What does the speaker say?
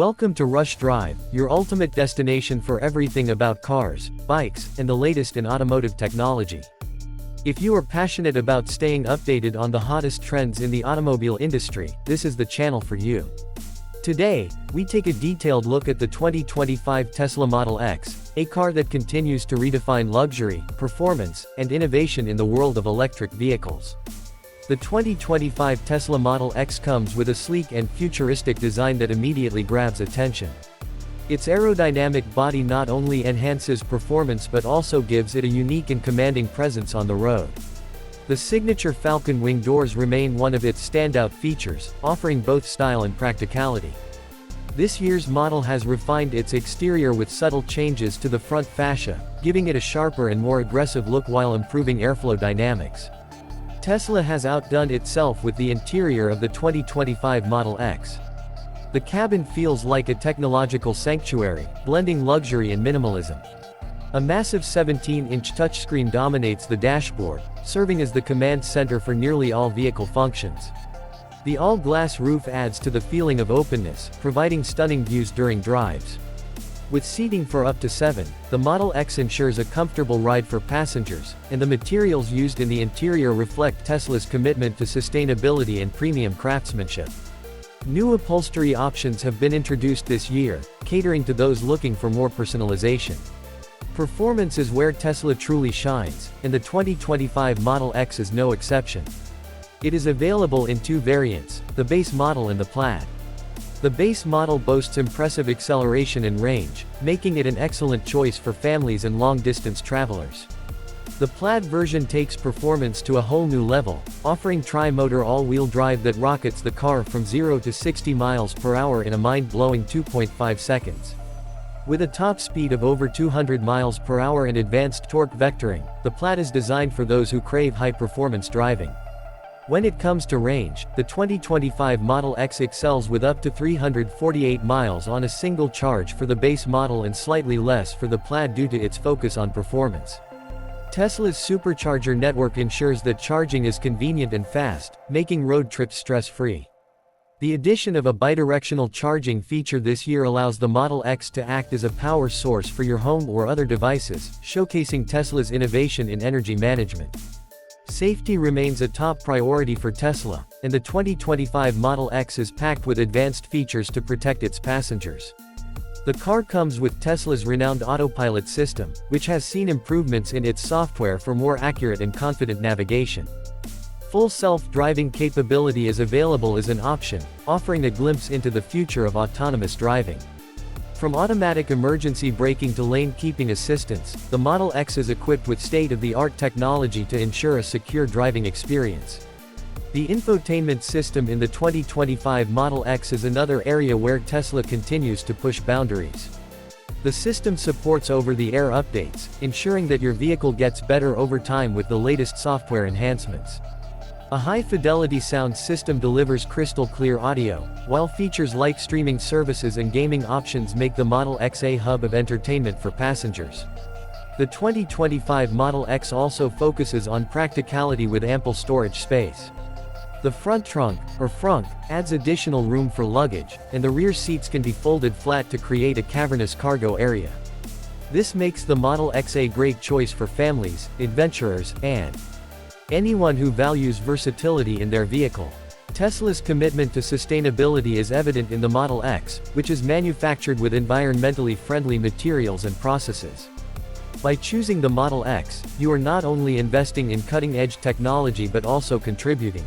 Welcome to Rush Drive, your ultimate destination for everything about cars, bikes, and the latest in automotive technology. If you are passionate about staying updated on the hottest trends in the automobile industry, this is the channel for you. Today, we take a detailed look at the 2025 Tesla Model X, a car that continues to redefine luxury, performance, and innovation in the world of electric vehicles. The 2025 Tesla Model X comes with a sleek and futuristic design that immediately grabs attention. Its aerodynamic body not only enhances performance but also gives it a unique and commanding presence on the road. The signature Falcon wing doors remain one of its standout features, offering both style and practicality. This year's model has refined its exterior with subtle changes to the front fascia, giving it a sharper and more aggressive look while improving airflow dynamics. Tesla has outdone itself with the interior of the 2025 Model X. The cabin feels like a technological sanctuary, blending luxury and minimalism. A massive 17-inch touchscreen dominates the dashboard, serving as the command center for nearly all vehicle functions. The all-glass roof adds to the feeling of openness, providing stunning views during drives. With seating for up to 7, the Model X ensures a comfortable ride for passengers, and the materials used in the interior reflect Tesla's commitment to sustainability and premium craftsmanship. New upholstery options have been introduced this year, catering to those looking for more personalization. Performance is where Tesla truly shines, and the 2025 Model X is no exception. It is available in two variants, the base model and the Plaid. The base model boasts impressive acceleration and range, making it an excellent choice for families and long-distance travelers. The Plaid version takes performance to a whole new level, offering tri-motor all-wheel drive that rockets the car from 0 to 60 miles per hour in a mind-blowing 2.5 seconds. With a top speed of over 200 miles per hour and advanced torque vectoring, the Plaid is designed for those who crave high-performance driving. When it comes to range, the 2025 Model X excels with up to 348 miles on a single charge for the base model and slightly less for the Plaid due to its focus on performance. Tesla's supercharger network ensures that charging is convenient and fast, making road trips stress-free. The addition of a bidirectional charging feature this year allows the Model X to act as a power source for your home or other devices, showcasing Tesla's innovation in energy management. Safety remains a top priority for Tesla, and the 2025 Model X is packed with advanced features to protect its passengers. The car comes with Tesla's renowned autopilot system, which has seen improvements in its software for more accurate and confident navigation. Full self-driving capability is available as an option, offering a glimpse into the future of autonomous driving. From automatic emergency braking to lane-keeping assistance, the Model X is equipped with state-of-the-art technology to ensure a secure driving experience. The infotainment system in the 2025 Model X is another area where Tesla continues to push boundaries. The system supports over-the-air updates, ensuring that your vehicle gets better over time with the latest software enhancements. A high-fidelity sound system delivers crystal-clear audio, while features like streaming services and gaming options make the Model X a hub of entertainment for passengers. The 2025 Model X also focuses on practicality with ample storage space. The front trunk, or frunk, adds additional room for luggage, and the rear seats can be folded flat to create a cavernous cargo area. This makes the Model X a great choice for families, adventurers, and anyone who values versatility in their vehicle. Tesla's commitment to sustainability is evident in the Model X, which is manufactured with environmentally friendly materials and processes. By choosing the Model X, you are not only investing in cutting-edge technology but also contributing